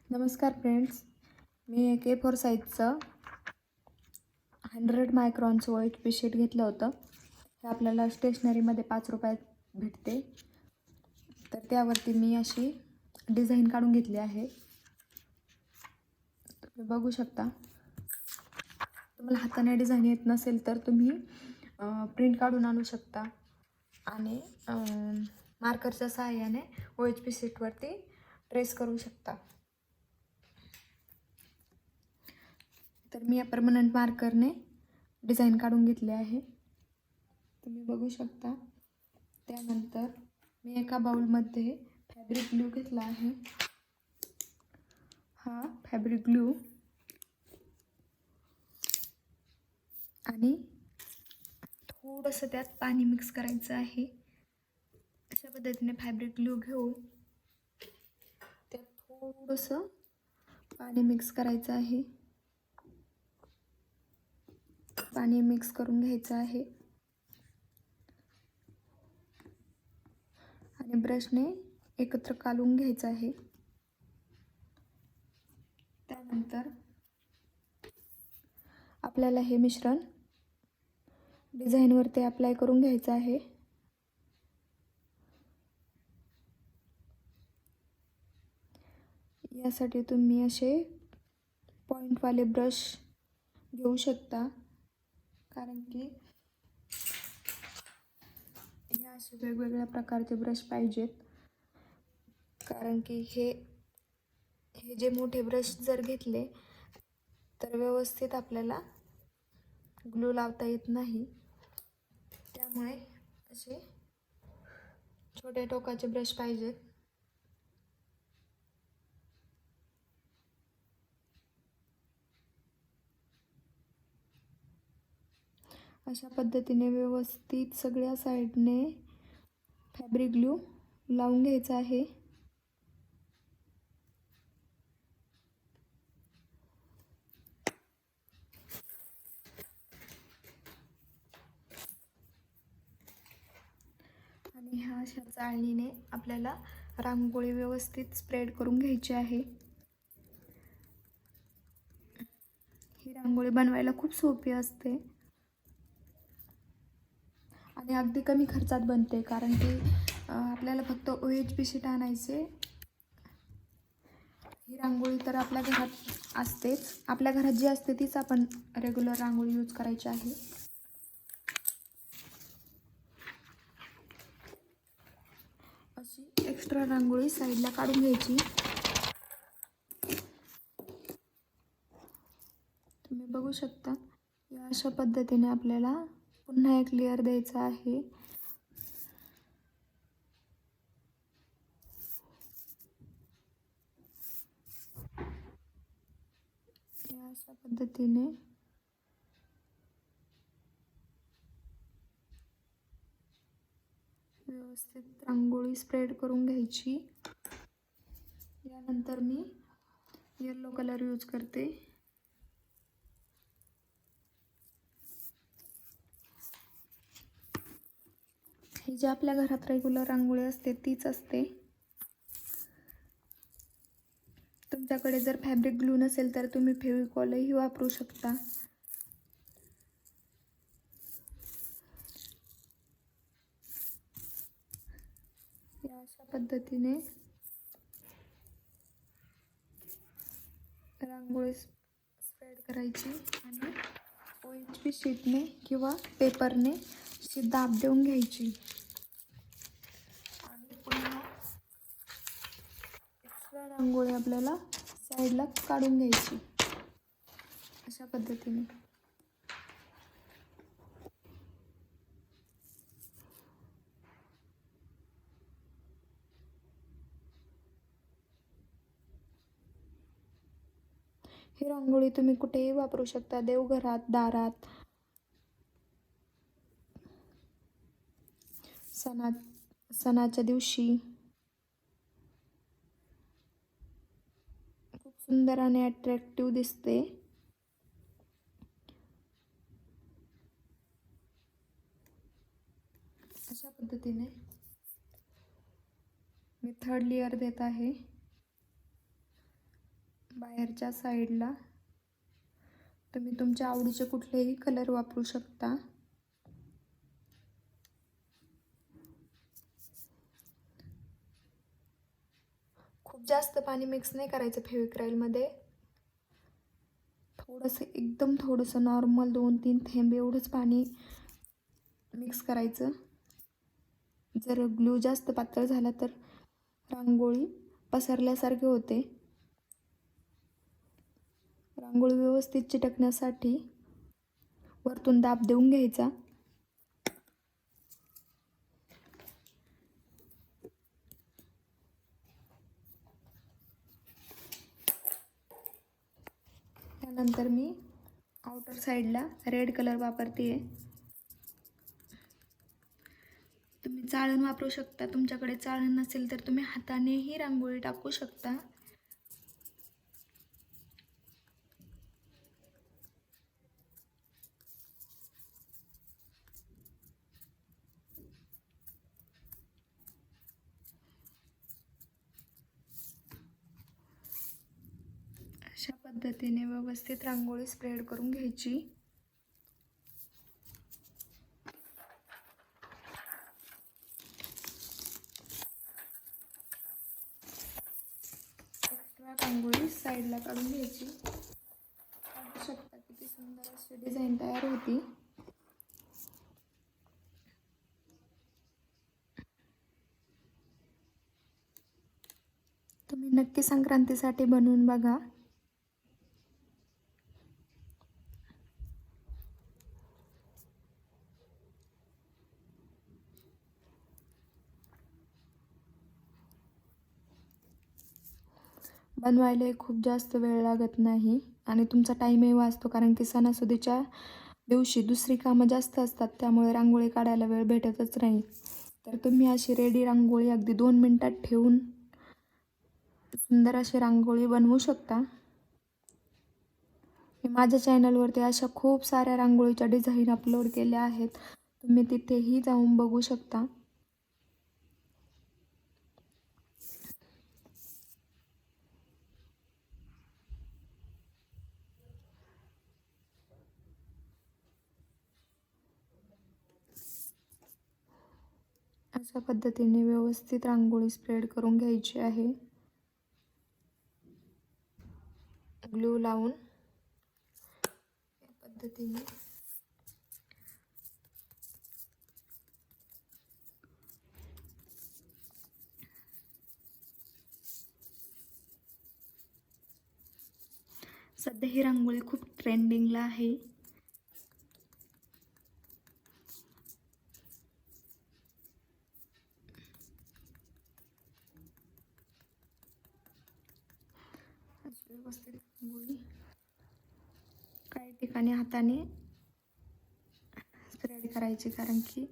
नमस्कार फ्रेंड्स, मी एक A4 साईजचं 100 मायक्रॉनचं OHP sheet घेतलं होतं. हे आपल्याला स्टेशनरीमध्ये 5 रुपयात भेटते. तर त्यावरती मी अशी डिझाईन काढून घेतली आहे. तुम्ही बघू शकता. तुम्हाला हाताने डिझाईन येत नसेल तर तुम्ही प्रिंट काढून आणू शकता आणि मार्करच्या सहाय्याने OHP शीटवरती ट्रेस करू शकता. तर मी या परमनंट मार्करने डिझाईन काढून घेतले आहे. तुम्ही बघू शकता. त्यानंतर मी एका बाउलमध्ये फॅब्रिक ग्लू घेतला आहे. हा फॅब्रिक ग्लू आणि थोडंसं त्यात पाणी मिक्स करायचं आहे. अशा पद्धतीने फॅब्रिक ग्लू घेऊन त्यात थोडंसं पाणी मिक्स करायचं आहे. पाणी मिक्स करून घ्यायचं आहे आणि ब्रशने एकत्र कालवून घ्यायचं आहे. त्यानंतर आपल्याला हे मिश्रण डिझाईनवरती अप्लाय करून घ्यायचं आहे. यासाठी तुम्ही असे पॉईंटवाले ब्रश घेऊ शकता, कारण की हे असे वेगवेगळ्या प्रकारचे ब्रश पाहिजेत. कारण की हे जे मोठे ब्रश जर घेतले तर व्यवस्थित आपल्याला ग्लू लावता येत नाही. त्यामुळे असे छोटे टोकाचे ब्रश पाहिजेत. अशा पद्धतीने व्यवस्थित सगळ्या साईडने फॅब्रिक ग्लू लावून घ्यायचा आहे. आणि ह्या अशा चाळणीने आपल्याला रांगोळी व्यवस्थित स्प्रेड करून घ्यायची आहे. ही रांगोळी बनवायला खूप सोपी असते आणि अगदी कमी खर्चात बनते. कारण की आपल्याला फक्त OHP शीट आणायचे. ही रांगोळी तर आपल्या घरात असतेच. आपल्या घरात जी असते तीच आपण रेग्युलर रांगोळी यूज करायची आहे. अशी एक्स्ट्रा रांगोळी साईडला काढून घ्यायची. तुम्ही बघू शकता. या अशा पद्धतीने आपल्याला पुन्हा एक लेअर द्यायचा आहे. या अशा पद्धतीने व्यवस्थित रांगोळी स्प्रेड करून घ्यायची. यानंतर मी येलो कलर यूज करते. ही जी आपल्या घरात रेग्युलर रांगोळी असते तीच असते. तुमच्याकडे जर फॅब्रिक ग्लू नसेल तर तुम्ही फेविकॉलही वापरू शकता. या अशा पद्धतीने रांगोळी स्प्रेड करायची आणि OHP शीटने किंवा पेपरने अशी दाब देऊन घ्यायची आणि पुन्हा एक्स्ट्रा रांगोळी आपल्याला साईडला काढून घ्यायची. अशा पद्धतीने ही रांगोळी तुम्ही कुठेही वापरू शकता. देवघरात, दारात, सणाच्या दिवशी खूप सुंदर आणि अट्रॅक्टिव्ह दिसते. अशा पद्धतीने मी थर्ड लेअर देत आहे. बाहेरच्या साईडला तुम्ही तुमच्या आवडीचे कुठलेही कलर वापरू शकता. खूप जास्त पाणी मिक्स नाही करायचं फेविक्राईलमध्ये. थोडंसं एकदम थोडंसं नॉर्मल 2-3 थेंब एवढंच पाणी मिक्स करायचं. जर ग्लू जास्त पातळ झाला तर रांगोळी पसरल्यासारखे होते. रांगोळी व्यवस्थित चिटकण्यासाठी वरतून दाब देऊन घ्यायचा. त्यानंतर मी आउटर साईडला रेड कलर वापरते. तुम्ही चाळण वापरू शकता. तुमच्याकडे चाळण नसेल तर तुम्ही हातानेही रांगोळी टाकू शकता. अशा पद्धतीने व्यवस्थित रांगोळी स्प्रेड करून घ्यायची. एक्स्ट्रा रांगोळी साईडला काढून घ्यायची. पाहू शकता किती सुंदर अशी डिझाईन तयार होती. तुम्ही नक्की संक्रांतीसाठी बनवून बघा. बनवायला खूप जास्त वेळ लागत नाही आणि तुमचा टाईमही वाचतो, कारण की सणासुदीच्या दिवशी दुसरी कामं जास्त असतात, त्यामुळे रांगोळी काढायला वेळ भेटतच नाही. तर तुम्ही अशी रेडी रांगोळी अगदी 2 मिनिटात ठेवून सुंदर अशी रांगोळी बनवू शकता. मी माझ्या चॅनलवरती अशा खूप साऱ्या रांगोळीच्या डिझाईन अपलोड केल्या आहेत. तुम्ही तिथेही जाऊन बघू शकता. अशा पद्धतीने व्यवस्थित रांगोळी स्प्रेड करून घ्यायची आहे. ग्लू लावून या पद्धतीने सध्या ही रांगोळी खूप ट्रेंडिंगला आहे. व्यवस्थित रांगोळी काही ठिकाणी हाताने स्प्रेड करायची, कारण की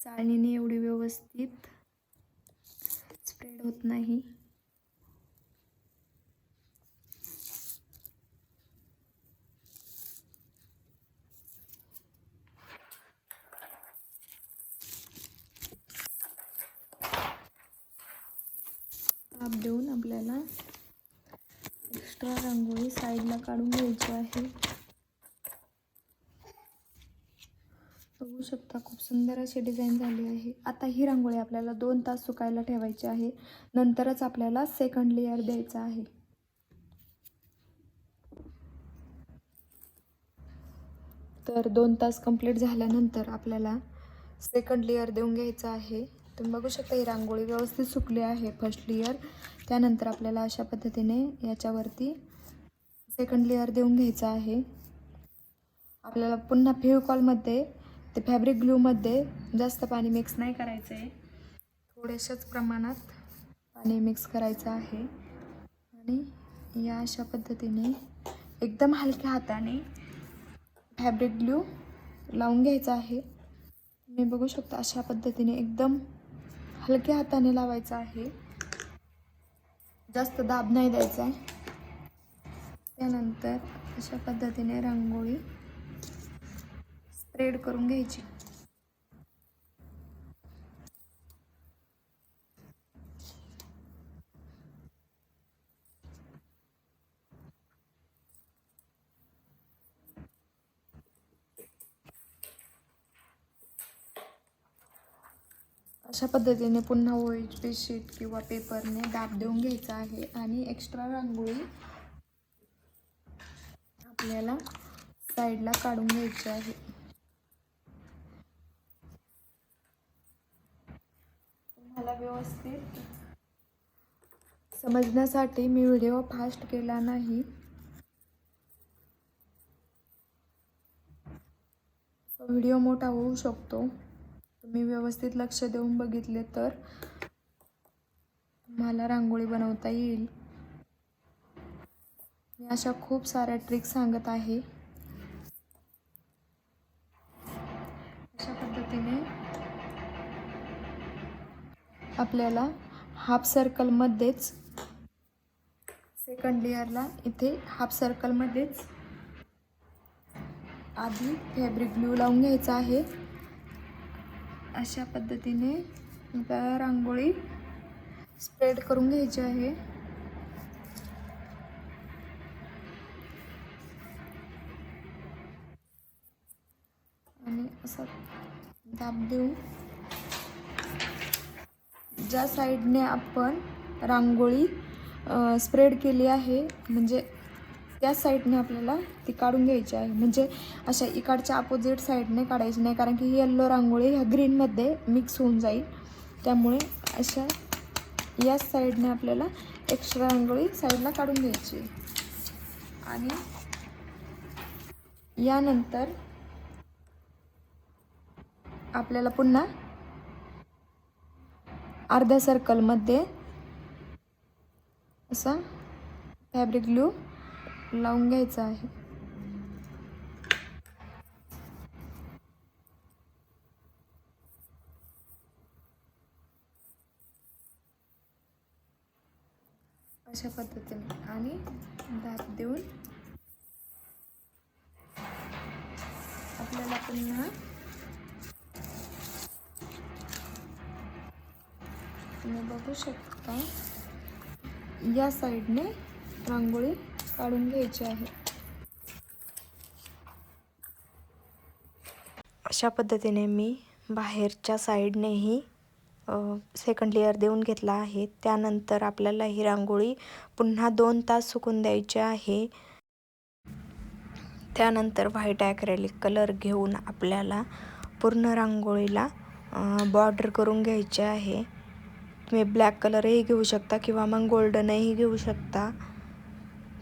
चाळणीने एवढी व्यवस्थित स्प्रेड होत नाही. दाब देऊन आपल्याला एक्स्ट्रा रांगोळी साईडला काढून घ्यायची आहे. बघू शकता खूप सुंदर अशी डिझाईन झाली आहे. आता ही रांगोळी आपल्याला 2 तास सुकायला ठेवायची आहे. नंतरच आपल्याला सेकंड लेयर द्यायचा आहे. तर 2 तास कंप्लीट झाल्यानंतर आपल्याला सेकंड लेयर देऊन घ्यायचं आहे. तुम्ही बघू शकता ही रांगोळी व्यवस्थित सुकली आहे फर्स्ट लेयर. त्यानंतर आपल्याला अशा पद्धतीने याच्यावरती सेकंड लेयर देऊन घ्यायचं आहे. आपल्याला पुन्हा फेविकॉलमध्ये ते फॅब्रिक ग्लूमध्ये जास्त पाणी मिक्स नाही करायचं आहे. थोड्याशाच प्रमाणात पाणी मिक्स करायचं आहे आणि या अशा पद्धतीने एकदम हलक्या हाताने फॅब्रिक ग्लू लावून घ्यायचा आहे. तुम्ही बघू शकता अशा पद्धतीने एकदम हलक्या हाताने लावायचं आहे. जास्त दाब नाही द्यायचा आहे. त्यानंतर अशा पद्धतीने रांगोळी स्प्रेड करून घ्यायची. अशा पद्धतीने पुन्हा OHP शीट किंवा पेपरने दाब देऊन घ्यायचा आहे आणि एक्स्ट्रा रांगोळी आपल्याला साईडला काढून घ्यायची आहे. तुम्हाला व्यवस्थित समजण्यासाठी मी व्हिडिओ फास्ट केला नाही. व्हिडिओ मोठा होऊ शकतो. तुम्ही व्यवस्थित लक्ष देऊन बघितले तर तुम्हाला रांगोळी बनवता येईल. मी अशा खूप साऱ्या ट्रिक्स सांगत आहे. अशा पद्धतीने आपल्याला हाफ सर्कलमध्येच सेकंड लेअरला इथे हाफ सर्कलमध्येच आधी फॅब्रिक ग्लू लावून घ्यायचा आहे. अशा पद्धतीने आपल्याला रांगोळी स्प्रेड करून घ्यायची आहे. आणि असं दाब देऊन ज्या साईडने आपण रांगोळी स्प्रेड केली आहे म्हणजे त्या साईडने आपल्याला ती काढून घ्यायची आहे. म्हणजे अशा इकडच्या अपोजिट साईडने काढायची नाही, कारण की ही येल्लो रांगोळी ह्या ग्रीनमध्ये मिक्स होऊन जाईल. त्यामुळे अशा या साईडने आपल्याला एक्स्ट्रा रांगोळी साईडला काढून घ्यायची. आणि यानंतर आपल्याला पुन्हा अर्ध्या सर्कलमध्ये असा फॅब्रिक ग्लू लावून घ्यायचा आहे. अशा पद्धतीने आणि दाब देऊन आपल्याला पुन्हा तुम्ही बघू शकता या साईडने रांगोळी काढून घ्यायची आहे. अशा पद्धतीने मी बाहेरच्या साईडनेही सेकंड लेअर देऊन घेतला आहे. त्यानंतर आपल्याला ही रांगोळी पुन्हा 2 तास सुकून द्यायची आहे. त्यानंतर व्हाईट ॲक्रेलिक कलर घेऊन आपल्याला पूर्ण रांगोळीला बॉर्डर करून घ्यायचे आहे. तुम्ही ब्लॅक कलरही घेऊ शकता किंवा मग गोल्डनही घेऊ शकता.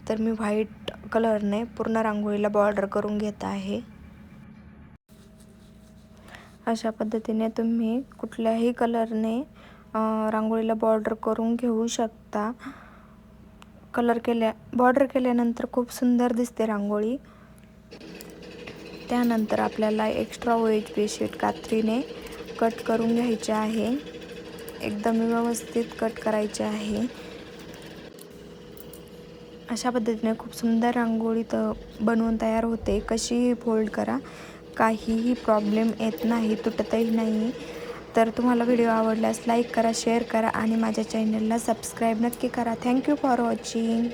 तर मी व्हाईट कलरने पूर्ण रांगोळीला बॉर्डर करून घेत आहे. अशा पद्धतीने तुम्ही कुठल्याही कलरने रांगोळीला बॉर्डर करून घेऊ शकता. बॉर्डर केल्यानंतर खूप सुंदर दिसते रांगोळी. त्यानंतर आपल्याला एक्स्ट्रा OHP शीट कात्रीने कट करून घ्यायचे आहे. एकदम व्यवस्थित कट करायचे आहे. अशा पद्धतीने खूप सुंदर रांगोळी बनवून तयार होते. कशीही फोल्ड करा, काहीही प्रॉब्लेम येत नाही, तुटतही नाही. तर तुम्हाला व्हिडिओ आवडल्यास लाईक करा, शेअर करा आणि माझ्या चॅनलला सबस्क्राईब नक्की करा. Thank you for watching.